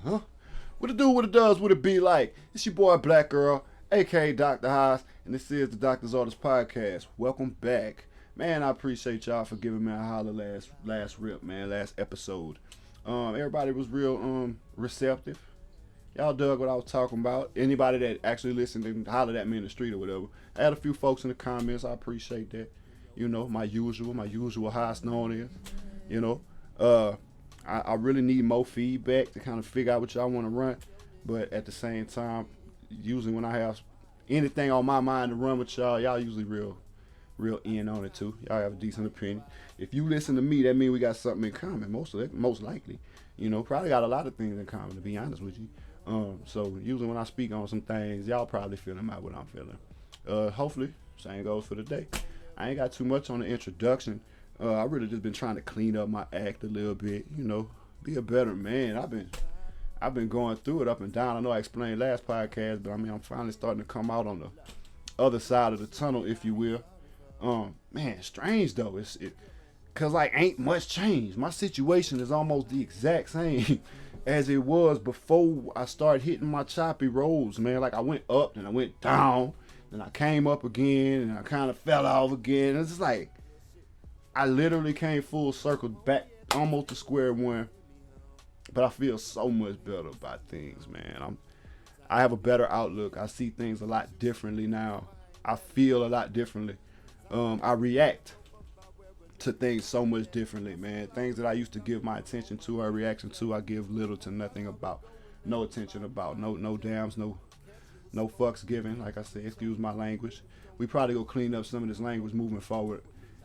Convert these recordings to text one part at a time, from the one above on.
Huh? What it do, what it does, what it be like? It's your boy Black Girl, aka Dr. H.A.A.S, and this is the Doctor's Orders Podcast. Welcome back. Man, I appreciate y'all for giving me a holler last rip, man, last episode. Everybody was real receptive. Y'all dug what I was talking about. Anybody that actually listened and hollered at me in the street or whatever. I had a few folks in the comments. I appreciate that. You know, my usual high snowing is. You know, I really need more feedback to kind of figure out what y'all want to run. But at the same time, usually when I have anything on my mind to run with y'all usually real in on it too. Y'all have a decent opinion. If you listen to me, that means we got something in common. Most likely, you know, probably got a lot of things in common. To be honest with you, so usually when I speak on some things, y'all probably feeling out what I'm feeling. Hopefully, same goes for today. I ain't got too much on the introduction. I really just been trying to clean up my act a little bit. You know, be a better man. I've been going through it up and down. I know I explained last podcast, but I mean I'm finally starting to come out on the other side of the tunnel, if you will. Man, strange though. Cause like ain't much change. My situation is almost the exact same as it was before I started hitting my choppy roads, man. Like I went up, then I went down, then I came up again, and I kind of fell off again. It's just like I literally came full circle back almost to square one. But I feel so much better about things, man. I have a better outlook. I see things a lot differently now. I feel a lot differently. I react to things so much differently, man. Things that I used to give my attention to or reaction to, I give little to nothing about. No attention about. No dams, no fucks given. Like I said, excuse my language. We probably go clean up some of this language moving forward.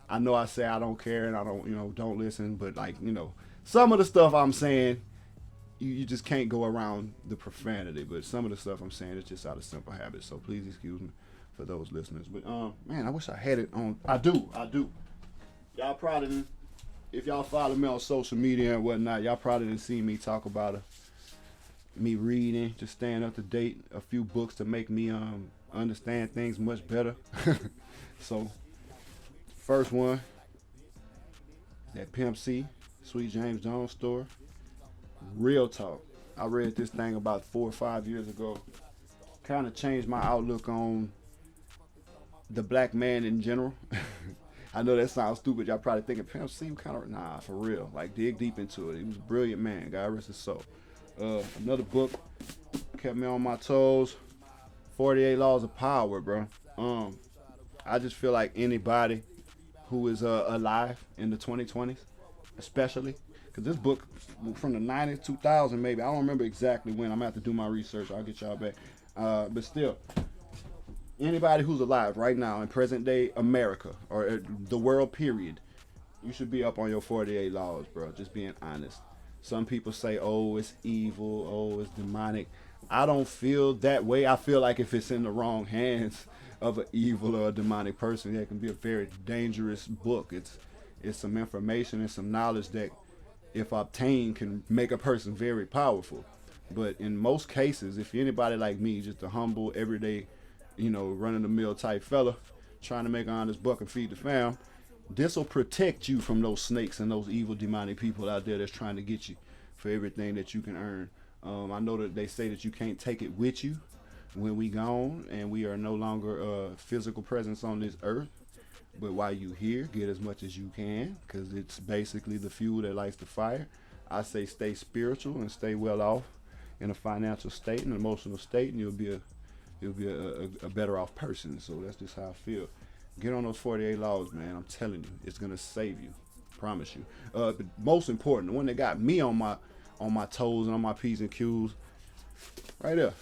I know I say I don't care and I don't, don't listen, but like, some of the stuff I'm saying, you just can't go around the profanity. But some of the stuff I'm saying is just out of simple habit. So please excuse me for those listeners. But man, I wish I had it on. I do. Y'all probably didn't, if y'all follow me on social media and whatnot, y'all probably didn't see me talk about me reading, just staying up to date, a few books to make me understand things much better. So first one, that Pimp C, Sweet James Jones story. Real talk. I read this thing about 4 or 5 years ago. Kind of changed my outlook on the black man in general. I know that sounds stupid. Y'all probably thinking Pimp C kind of nah, for real. Like dig deep into it. He was a brilliant man. God rest his soul. Another book kept me on my toes. 48 Laws of Power, bro. I just feel like anybody who is alive in the 2020s, especially, because this book from the 90s, 2000 maybe. I don't remember exactly when. I'm going to have to do my research. I'll get y'all back. But still, anybody who's alive right now in present day America or the world period, you should be up on your 48 laws, bro. Just being honest. Some people say, oh, it's evil. Oh, it's demonic. I don't feel that way. I feel like if it's in the wrong hands of an evil or a demonic person, it can be a very dangerous book. It's some information and some knowledge that if obtained, can make a person very powerful. But in most cases, if you're anybody like me, just a humble, everyday, running the mill type fella, trying to make an honest buck and feed the fam, this will protect you from those snakes and those evil, demonic people out there that's trying to get you for everything that you can earn. I know that they say that you can't take it with you when we gone and we are no longer a physical presence on this earth. But while you here, get as much as you can, because it's basically the fuel that lights the fire. I say stay spiritual and stay well off in a financial state and an emotional state, and you'll be a better off person. So that's just how I feel. Get on those 48 laws, man. I'm telling you, it's gonna save you. Promise you. But most important, the one that got me on my toes and on my P's and Q's, right there.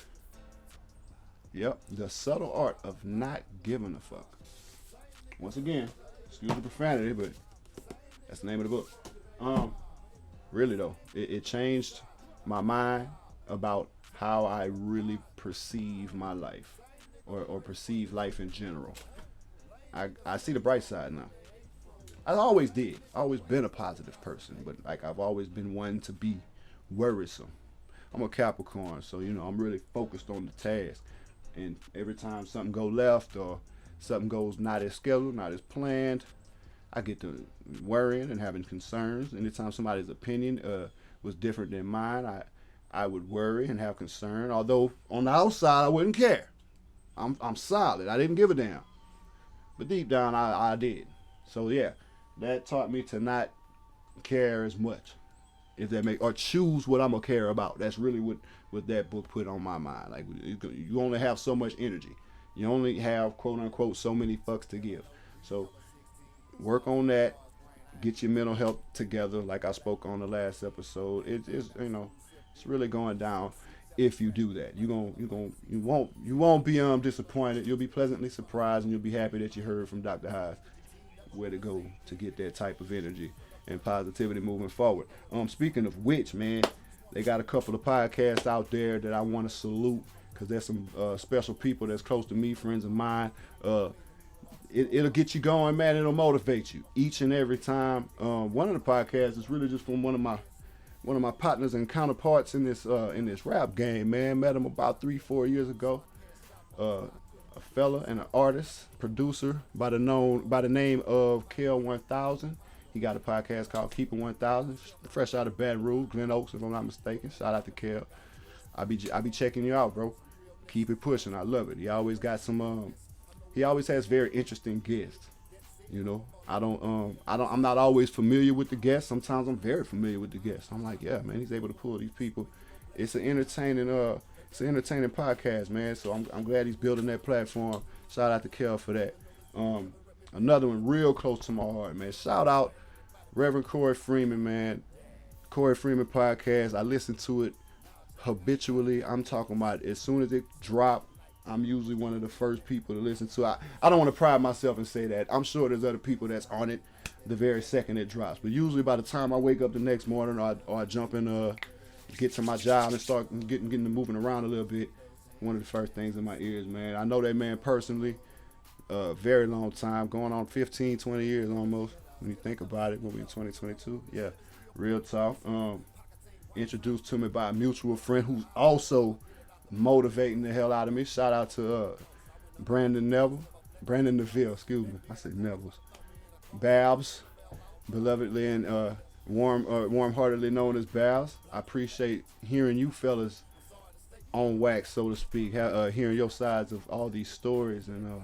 Yep, the subtle art of not giving a fuck. Once again, excuse the profanity, but that's the name of the book. Really though, it changed my mind about how I really perceive my life or perceive life in general. I see the bright side now. I always did. I always been a positive person, but like I've always been one to be worrisome. I'm a Capricorn, so I'm really focused on the task. And every time something go left or something goes not as scheduled, not as planned, I get to worrying and having concerns. Anytime somebody's opinion was different than mine, I would worry and have concern. Although on the outside, I wouldn't care. I'm solid. I didn't give a damn, but deep down, I did. So yeah, that taught me to not care as much. If that make or choose what I'm gonna care about. That's really what that book put on my mind. Like you only have so much energy. You only have quote unquote so many fucks to give. So work on that. Get your mental health together. Like I spoke on the last episode. It's it's really going down. If you do that, you won't be disappointed. You'll be pleasantly surprised, and you'll be happy that you heard from Dr. Haas where to go to get that type of energy and positivity moving forward. Speaking of which, man, they got a couple of podcasts out there that I want to salute because there's some special people that's close to me, friends of mine. It'll get you going, man. It'll motivate you each and every time. One of the podcasts is really just from one of my partners and counterparts in this rap game, man. Met him about 3-4 years ago. A fella and an artist, producer by the name of Kel 1000. He got a podcast called Keep It 1000, fresh out of Baton Rouge, Glen Oaks, if I'm not mistaken. Shout out to Kel. I be checking you out, bro. Keep it pushing. I love it. He always got some. He always has very interesting guests. You know, I'm not always familiar with the guests. Sometimes I'm very familiar with the guests. I'm like, yeah, man, he's able to pull these people. It's an entertaining podcast, man. So I'm glad he's building that platform. Shout out to Kel for that. Another one real close to my heart, man. Shout out Reverend Corey Freeman, man. Corey Freeman podcast. I listen to it habitually. I'm talking about as soon as it drops, I'm usually one of the first people to listen to. I don't want to pride myself and say that. I'm sure there's other people that's on it the very second it drops. But usually by the time I wake up the next morning or I jump in, get to my job and start getting to moving around a little bit, one of the first things in my ears, man. I know that man personally, very long time, going on 15, 20 years almost. When you think about it, when we in 2022, yeah, real talk. Introduced to me by a mutual friend who's also motivating the hell out of me. Shout out to Brandon Neville, excuse me. I said Neville's. Babs, belovedly and warm-heartedly known as Babs. I appreciate hearing you fellas on wax, so to speak. Hearing your sides of all these stories and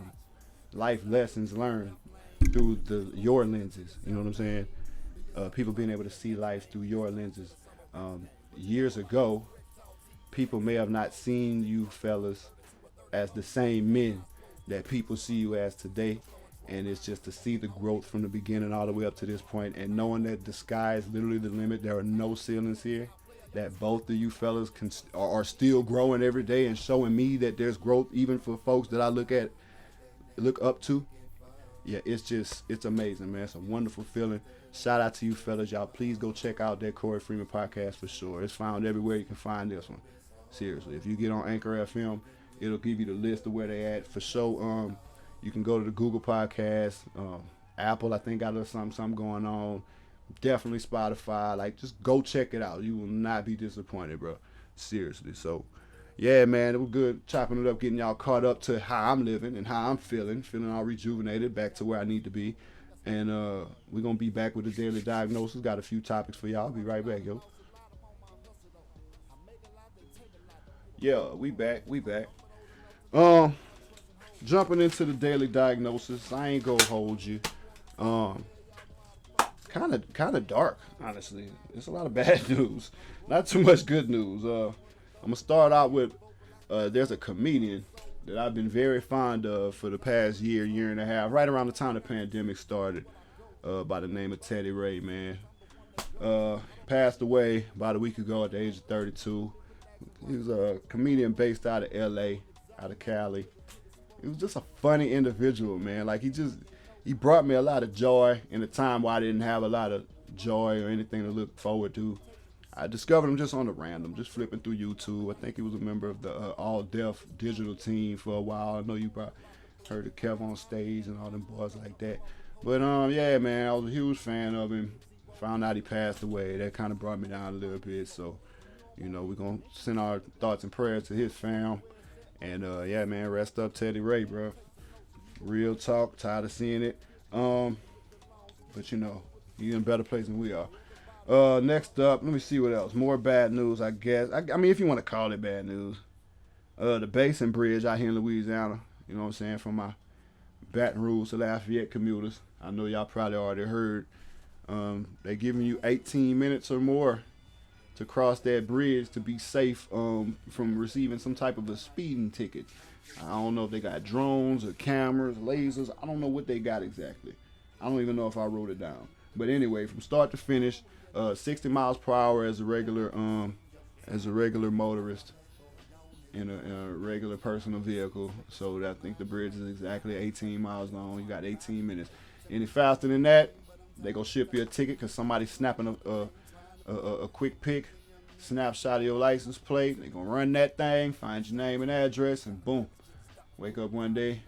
life lessons learned through your lenses. You know what I'm saying? People being able to see life through your lenses. Years ago, people may have not seen you fellas as the same men that people see you as today. And it's just to see the growth from the beginning all the way up to this point, and knowing that the sky is literally the limit. There are no ceilings here. That both of you fellas are still growing every day and showing me that there's growth even for folks that I look up to. Yeah, it's amazing, man. It's a wonderful feeling. Shout out to you fellas. Y'all please go check out that Corey Freeman podcast for sure. It's found everywhere you can find this one. Seriously, if you get on Anchor FM, it'll give you the list of where they at for sure. You can go to the Google Podcast, Apple. I think got a little something going on. Definitely Spotify. Like, just go check it out. You will not be disappointed, bro. Seriously. So, yeah, man, it was good chopping it up, getting y'all caught up to how I'm living and how I'm feeling all rejuvenated, back to where I need to be. And we're gonna be back with the daily diagnosis. Got a few topics for y'all. Be right back, yo. Yeah, we back. Jumping into the daily diagnosis, I ain't gonna hold you. Kind of dark, honestly. It's a lot of bad news, not too much good news. I'm gonna start out with there's a comedian that I've been very fond of for the past year and a half, right around the time the pandemic started, by the name of Teddy Ray, man. Passed away about a week ago at the age of 32. He was a comedian based out of LA, out of Cali. He was just a funny individual, man. Like, he brought me a lot of joy in a time where I didn't have a lot of joy or anything to look forward to. I discovered him just on the random, just flipping through YouTube. I think he was a member of the All Deaf digital team for a while. I know you probably heard of Kev on Stage and all them boys like that. But yeah, man, I was a huge fan of him. Found out he passed away. That kind of brought me down a little bit. So, we're gonna send our thoughts and prayers to his fam. And yeah, man, rest up Teddy Ray, bro. Real talk, tired of seeing it. But he's in a better place than we are. Next up, let me see what else. More bad news, I guess. I mean, if you want to call it bad news. The Basin Bridge out here in Louisiana. You know what I'm saying? From my Baton Rouge to Lafayette commuters. I know y'all probably already heard. They giving you 18 minutes or more to cross that bridge to be safe from receiving some type of a speeding ticket. I don't know if they got drones or cameras, lasers. I don't know what they got exactly. I don't even know if I wrote it down. But anyway, from start to finish, 60 miles per hour as a regular motorist in a regular personal vehicle. So I think the bridge is exactly 18 miles long. You got 18 minutes. Any faster than that, they gonna ship you a ticket because somebody's snapping a quick pic, snapshot of your license plate. They gonna run that thing, find your name and address, and boom, wake up one day,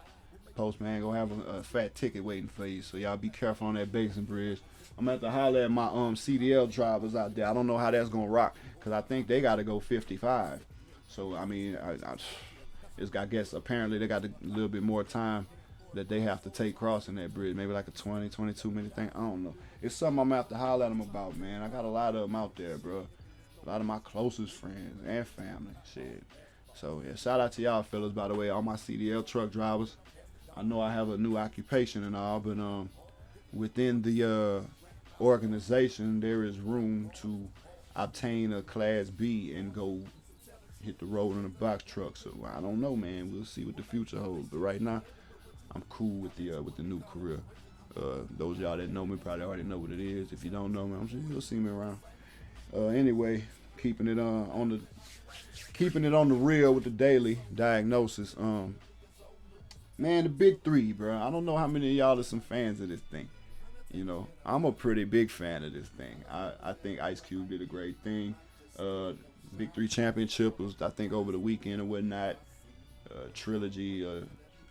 postman gonna have a fat ticket waiting for you. So y'all be careful on that Basin Bridge. I'm gonna have to holler at my CDL drivers out there. I don't know how that's gonna rock because I think they gotta go 55. So I mean, I guess apparently they got a little bit more time that they have to take crossing that bridge. Maybe like a 20, 22-minute thing. I don't know. It's something I'm gonna have to holler at them about, man. I got a lot of them out there, bro. A lot of my closest friends and family. Shit. So yeah, shout out to y'all fellas, by the way, all my CDL truck drivers. I know I have a new occupation and all, but within the organization there is room to obtain a Class B and go hit the road in a box truck. So I don't know, man. We'll see what the future holds. But right now, I'm cool with the new career. Those of y'all that know me probably already know what it is. If you don't know me, I'm sure you'll see me around. Anyway, keeping it on the real with the daily diagnosis. Man, the big three, bro. I don't know how many of y'all are some fans of this thing. You know, I'm a pretty big fan of this thing. I think Ice Cube did a great thing. Big Three Championship was, I think, over the weekend or whatnot. Trilogy,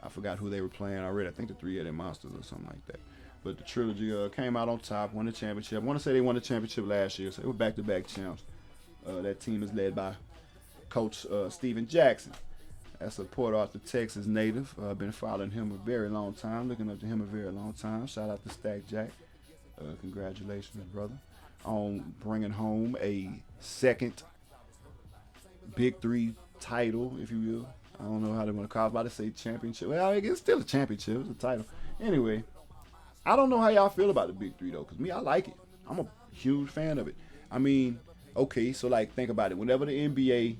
I forgot who they were playing already. I think the Three-Headed Monsters or something like that. But the trilogy came out on top, won the championship. I want to say they won the championship last year, so they were back-to-back champs. That team is led by Coach Steven Jackson. That's a Port Arthur, Texas native. I've been following him a very long time, looking up to him a very long time. Shout out to Stack Jack. Congratulations, brother, on bringing home a second Big Three title, if you will. I don't know how they want to call it. I'm about to say championship. Well, it's still a championship. It's a title. Anyway, I don't know how y'all feel about the Big Three, though, because me, I like it. I'm a huge fan of it. I mean, okay, so, like, think about it. Whenever the NBA,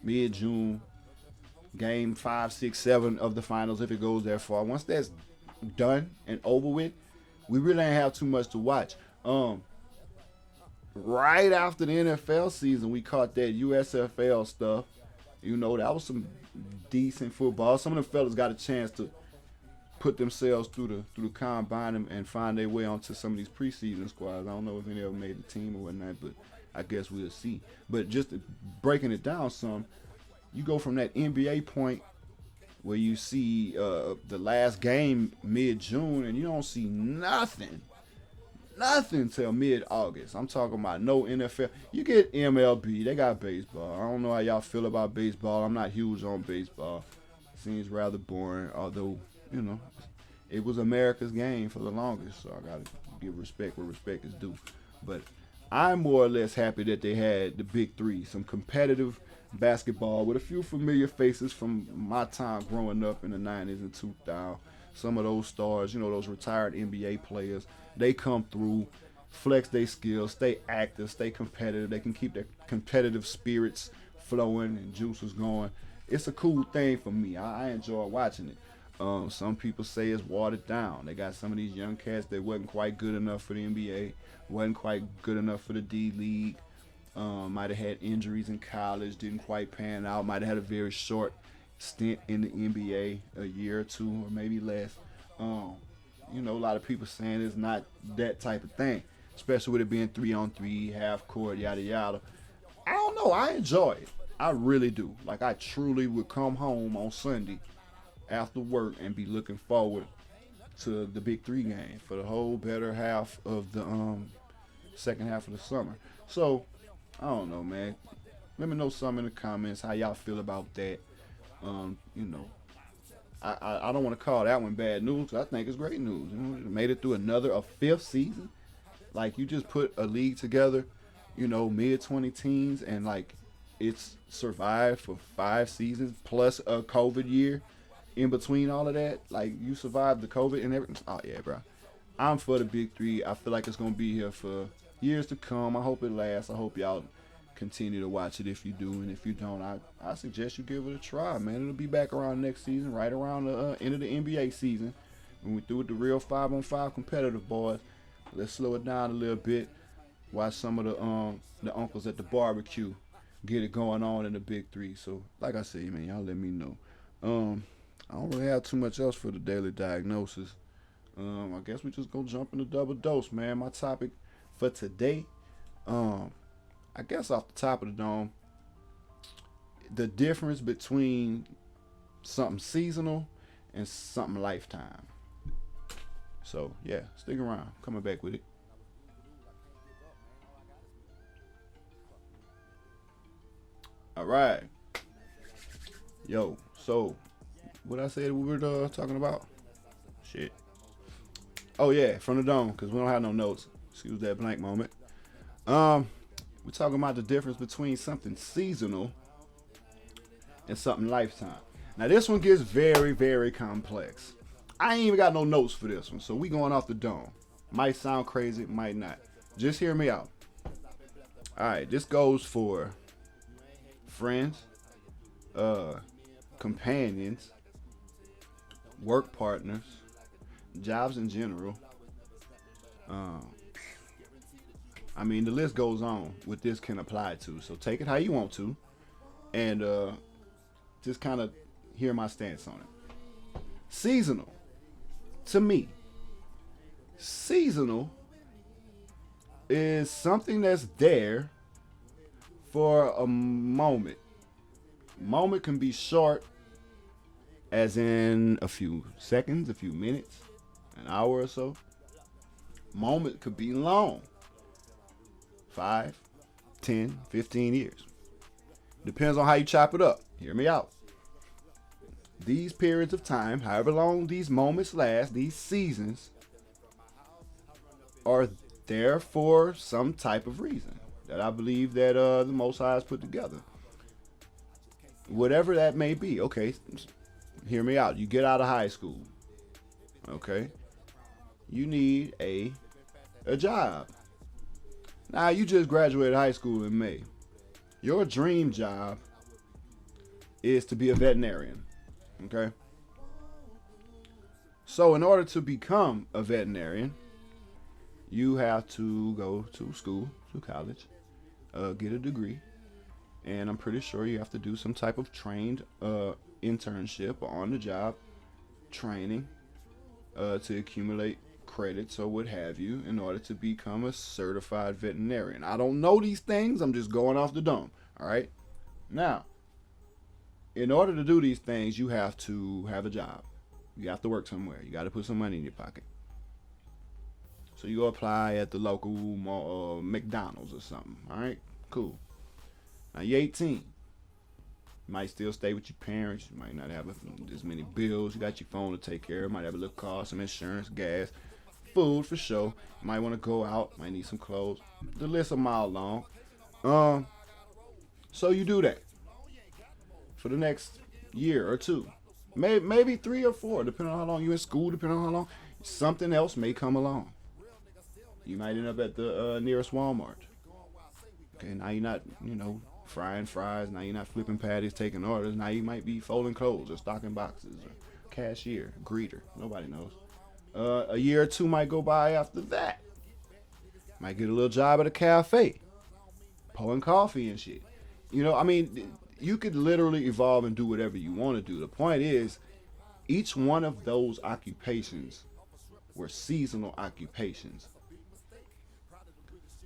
mid-June, game 5, 6, 7 of the finals, if it goes that far, once that's done and over with, we really ain't have too much to watch. Right after the NFL season, we caught that USFL stuff. You know, that was some decent football. Some of the fellas got a chance to put themselves through the combine and find their way onto some of these preseason squads. I don't know if any of them made the team or whatnot, but I guess we'll see. But just breaking it down some, you go from that NBA point where you see the last game mid-June and you don't see nothing till mid-August. I'm talking about no NFL. You get MLB, they got baseball. I don't know how y'all feel about baseball. I'm not huge on baseball. Seems rather boring, although, you know, it was America's game for the longest, so I gotta give respect where respect is due. But I'm more or less happy that they had the Big Three, some competitive basketball with a few familiar faces from my time growing up in the 90s and 2000. Some of those stars, you know, those retired NBA players, they come through, flex their skills, stay active, stay competitive. They can keep their competitive spirits flowing and juices going. It's a cool thing for me. I enjoy watching it. Some people say it's watered down. They got some of these young cats that wasn't quite good enough for the NBA, wasn't quite good enough for the D League. Might have had injuries in college, didn't quite pan out. Might have had a very short stint in the NBA, a year or two, or maybe less. You know, a lot of people saying it's not that type of thing, especially with it being 3-on-3, half court, yada yada. I don't know. I enjoy it. I really do. Like, I truly would come home on Sunday after work and be looking forward to the Big Three game for the whole better half of the second half of the summer. So, I don't know, man. Let me know some in the comments how y'all feel about that. You know, I don't want to call that one bad news. I think it's great news. You know, it made it through a fifth season. Like you just put a league together, mid 20 teens, and like it's survived for 5 seasons plus a COVID year in between all of that. Like you survived the COVID and everything. Oh yeah, bro. I'm for the big three. I feel like it's gonna be here for years to come. I hope it lasts. I hope y'all continue to watch it if you do, and if you don't, I suggest you give it a try, man. It'll be back around next season, right around the end of the NBA season, when we through with the real 5-on-5 competitive boys. Let's slow it down a little bit. Watch some of the uncles at the barbecue get it going on in the big three. So, like I said, man, y'all let me know. Um, I don't really have too much else for the daily diagnosis. I guess we just gonna jump into double dose, man. My topic for today, um, I guess off the top of the dome, the difference between something seasonal and something lifetime. So yeah, stick around. Coming back with it. All right, yo. So what I said we were talking about? Shit. Oh yeah, from the dome, cause we don't have no notes. Excuse that blank moment. Um, we're talking about the difference between something seasonal and something lifetime. Now this one gets very, very complex. I ain't even got no notes for this one, so we going off the dome. Might sound crazy, might not. Just hear me out. All right, this goes for friends, uh, companions, work partners, jobs in general. Um, I mean, the list goes on. What this can apply to. So take it how you want to, and just kind of hear my stance on it. Seasonal, to me, seasonal is something that's there for a moment. Moment can be short, as in a few seconds, a few minutes, an hour or so. Moment could be long, 5, 10, 15 years. Depends on how you chop it up. Hear me out. These periods of time, however long these moments last, these seasons, are there for some type of reason that I believe that the Most High has put together. Whatever that may be. Okay, hear me out. You get out of high school. Okay, you need a job. Now you just graduated high school in May. Your dream job is to be a veterinarian. Okay. So in order to become a veterinarian, you have to go to school, to college, get a degree, and I'm pretty sure you have to do some type of trained internship or on the job training to accumulate credits or what have you in order to become a certified veterinarian. I don't know these things, I'm just going off the dome. All right. Now, in order to do these things, you have to have a job. You have to work somewhere. You got to put some money in your pocket. So you go apply at the local McDonald's or something. All right, cool. Now you're 18. You might still stay with your parents. You might not have as many bills. You got your phone to take care of. Might have a little car, some insurance, gas, food for sure. You might want to go out. Might need some clothes. The list a mile long. Um, so you do that for the next year or two, maybe 3 or 4, depending on how long you're in school, depending on how long something else may come along. You might end up at the nearest Walmart. Okay, now you're not, frying fries. Now you're not flipping patties, taking orders. Now you might be folding clothes or stocking boxes or cashier, greeter. Nobody knows. A year or two might go by after that. Might get a little job at a cafe, pouring coffee and shit. I mean, you could literally evolve and do whatever you want to do. The point is, each one of those occupations were seasonal occupations.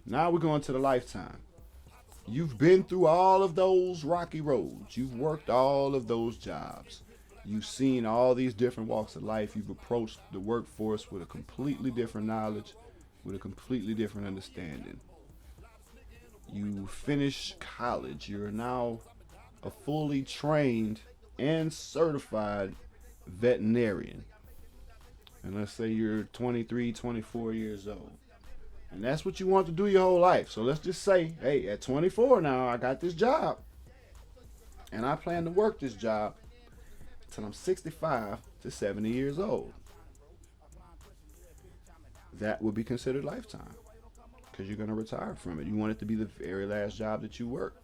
Now we're going to the lifetime. You've been through all of those rocky roads. You've worked all of those jobs. You've seen all these different walks of life. You've approached the workforce with a completely different knowledge, with a completely different understanding. You finish college. You're now a fully trained and certified veterinarian. And let's say you're 23, 24 years old. And that's what you want to do your whole life. So let's just say, hey, at 24 now, I got this job. And I plan to work this job until I'm 65 to 70 years old. That would be considered lifetime because you're going to retire from it. You want it to be the very last job that you work.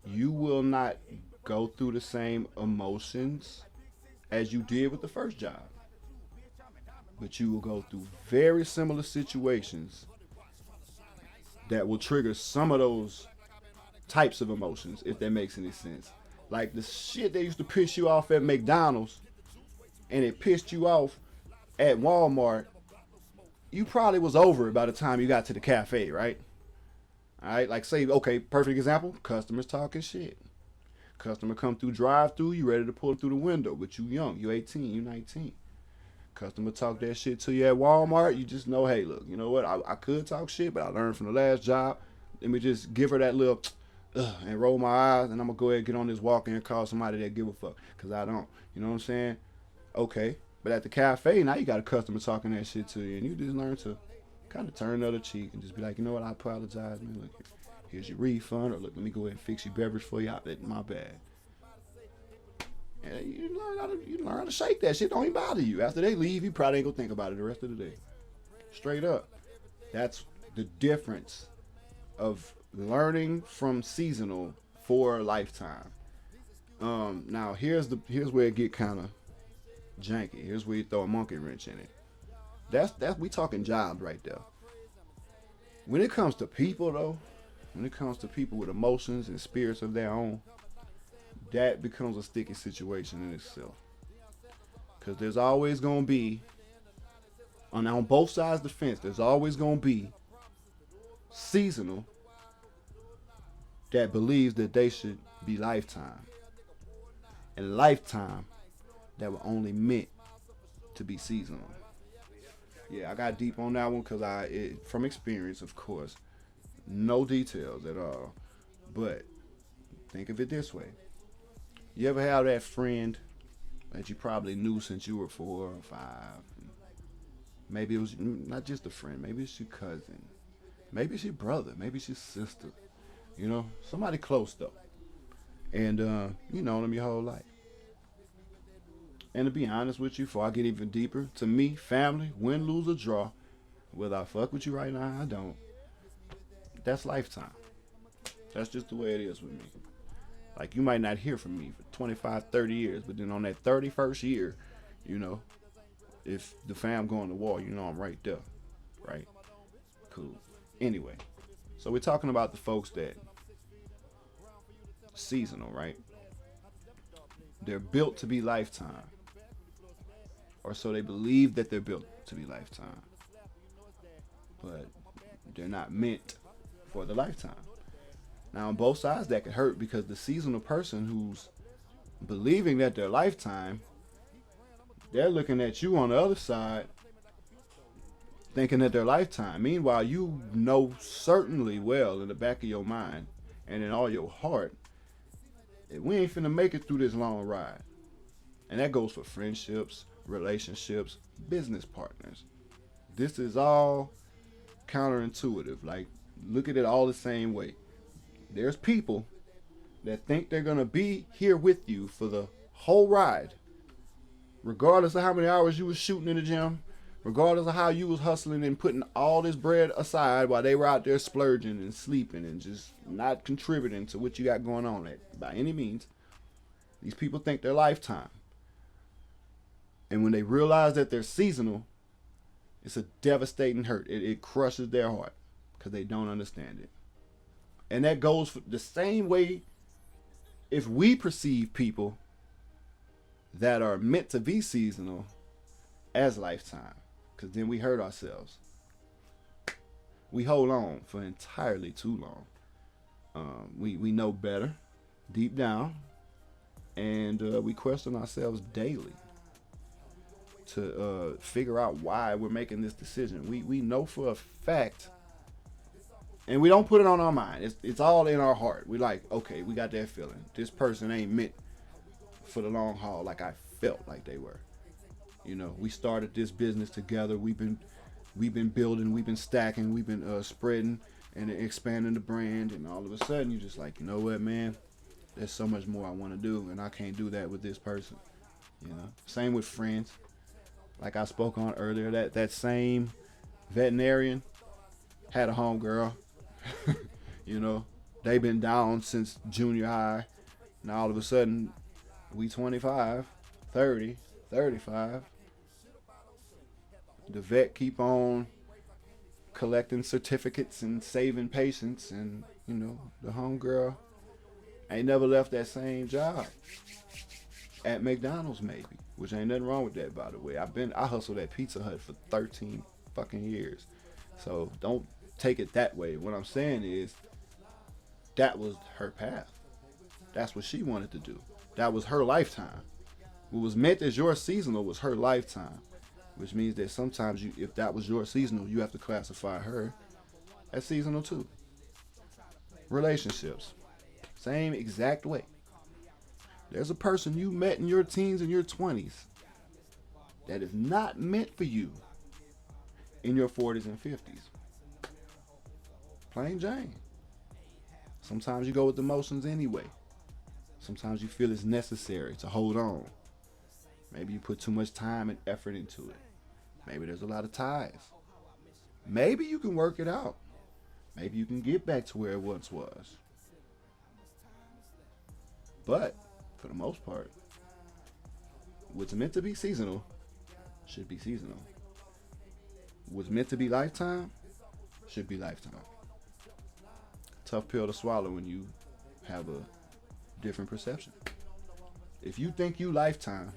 You will not go through the same emotions as you did with the first job, but you will go through very similar situations that will trigger some of those types of emotions, if that makes any sense. Like the shit that used to piss you off at McDonald's and it pissed you off at Walmart, you probably was over it by the time you got to the cafe, right? All right, like say, okay, perfect example, customers talking shit. Customer come through drive through, you ready to pull through the window, but you young, you 18, you 19. Customer talk that shit to you at Walmart, you just know, hey, look, you know what, I could talk shit, but I learned from the last job. Let me just give her that little and roll my eyes, and I'm gonna go ahead and get on this walk in and call somebody that give a fuck, because I don't. You know what I'm saying? Okay. But at the cafe, now you got a customer talking that shit to you, and you just learn to kind of turn the other cheek and just be like, you know what, I apologize, man. Look, here's your refund, or look, let me go ahead and fix your beverage for you. My bad. And you learn how to shake that shit. Don't even bother you. After they leave, you probably ain't gonna think about it the rest of the day. Straight up. That's the difference of learning from seasonal for a lifetime. Now here's where it get kind of janky. Here's where you throw a monkey wrench in it. That's we talking jobs right there. When it comes to people though, when it comes to people with emotions and spirits of their own, that becomes a sticky situation in itself. Because there's always gonna be on both sides of the fence. There's always gonna be seasonal that believes that they should be lifetime, and lifetime that were only meant to be seasonal. Yeah, I got deep on that one because from experience, of course, no details at all. But think of it this way: you ever have that friend that you probably knew since you were 4 or 5? Maybe it was not just a friend. Maybe it's your cousin. Maybe it's your brother. Maybe it's your sister. You know, somebody close though, and you know them your whole life. And to be honest with you, before I get even deeper, to me, family, win, lose, or draw, whether I fuck with you right now, I don't. That's lifetime. That's just the way it is with me. Like, you might not hear from me for 25, 30 years, but then on that 31st year, you know, if the fam going to war, you know I'm right there. Right? Cool. Anyway, so we're talking about the folks that seasonal, right? They're built to be lifetime. Or so they believe that they're built to be lifetime. But they're not meant for the lifetime. Now on both sides that could hurt because the seasonal person who's believing that they're lifetime, they're looking at you on the other side thinking that they're lifetime. Meanwhile, you know certainly well in the back of your mind and in all your heart that we ain't finna make it through this long ride. And that goes for friendships, relationships, business partners. This is all counterintuitive. Like, look at it all the same way. There's people that think they're gonna be here with you for the whole ride, regardless of how many hours you was shooting in the gym, regardless of how you was hustling and putting all this bread aside while they were out there splurging and sleeping and just not contributing to what you got going on by any means. These people think they're lifetime. And when they realize that they're seasonal, it's a devastating hurt. It crushes their heart because they don't understand it. And that goes for the same way if we perceive people that are meant to be seasonal as lifetime, because then we hurt ourselves. We hold on for entirely too long. We know better deep down, and we question ourselves daily to figure out why we're making this decision. We know for a fact, and we don't put it on our mind. It's all in our heart. We like, okay, we got that feeling. This person ain't meant for the long haul like I felt like they were. You know, we started this business together. We've been we've been building, we've been stacking, we've been spreading and expanding the brand, and all of a sudden you're just like, you know what, man, there's so much more I want to do, and I can't do that with this person. You know, same with friends. Like I spoke on earlier, that same veterinarian had a homegirl. You know, they been down since junior high. Now all of a sudden, we 25, 30, 35. The vet keep on collecting certificates and saving patients, and you know, the homegirl ain't never left that same job at McDonald's, maybe, which ain't nothing wrong with that, by the way. I hustled at Pizza Hut for 13 fucking years, so don't take it that way. What I'm saying is, that was her path. That's what she wanted to do. That was her lifetime. What was meant as your seasonal was her lifetime, which means that sometimes if that was your seasonal, you have to classify her as seasonal too. Relationships, same exact way. There's a person you met in your teens and your 20s that is not meant for you in your 40s and 50s. Plain Jane. Sometimes you go with emotions anyway. Sometimes you feel it's necessary to hold on. Maybe you put too much time and effort into it. Maybe there's a lot of ties. Maybe you can work it out. Maybe you can get back to where it once was. But, for the most part, what's meant to be seasonal should be seasonal. What's meant to be lifetime should be lifetime. Tough pill to swallow when you have a different perception. If you think you lifetime,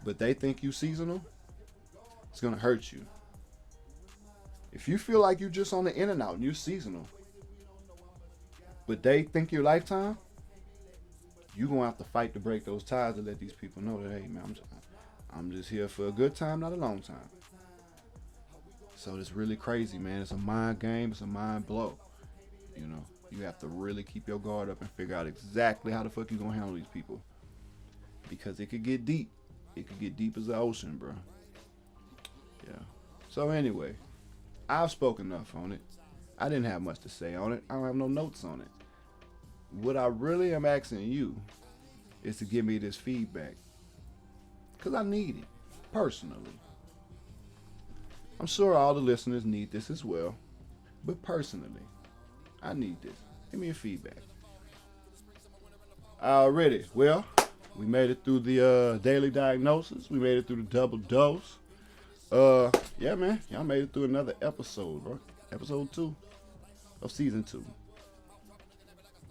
but they think you seasonal, it's gonna hurt you. If you feel like you're just on the in and out and you're seasonal, but they think you're lifetime, you're gonna have to fight to break those ties to let these people know that, hey man, I'm just here for a good time, not a long time. So it's really crazy, man. It's a mind game. It's a mind blow. You know, you have to really keep your guard up and figure out exactly how the fuck you gonna handle these people, because it could get deep. It could get deep as the ocean, bro. Yeah. So anyway, I've spoken enough on it. I didn't have much to say on it. I don't have no notes on it. What I really am asking you is to give me this feedback, because I need it personally. I'm sure all the listeners need this as well, but personally, I need this. Give me a feedback. Already, well, we made it through the daily diagnosis. We made it through the double dose. Yeah, man, y'all made it through another episode, bro. Episode 2 of season 2.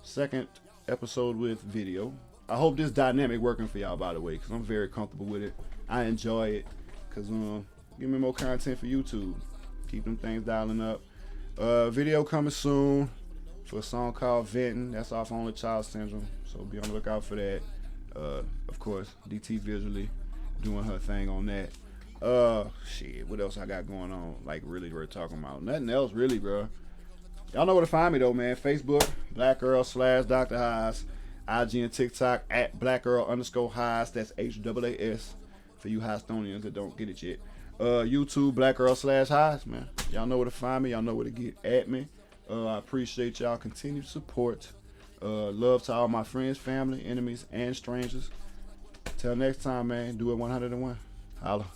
Second episode with video. I hope this dynamic working for y'all, by the way, because I'm very comfortable with it. I enjoy it, because give me more content for YouTube. Keep them things dialing up. Video coming soon for a song called Venting. That's off Only Child Syndrome, so be on the lookout for that. Of course, DT Visually doing her thing on that. Shit, what else I got going on? Like, really, we're talking about nothing else, really, bro. Y'all know where to find me, though, man. Facebook, BlackGirl/Dr. H.A.A.S. IG and TikTok at BlackGirl_H.A.A.S. That's H.A.A.S. for you Hostonians that don't get it yet. YouTube, BlackGirl/H.A.A.S, man. Y'all know where to find me. Y'all know where to get at me. I appreciate y'all continued support. Love to all my friends, family, enemies, and strangers. Till next time, man. Do it 101. Holla.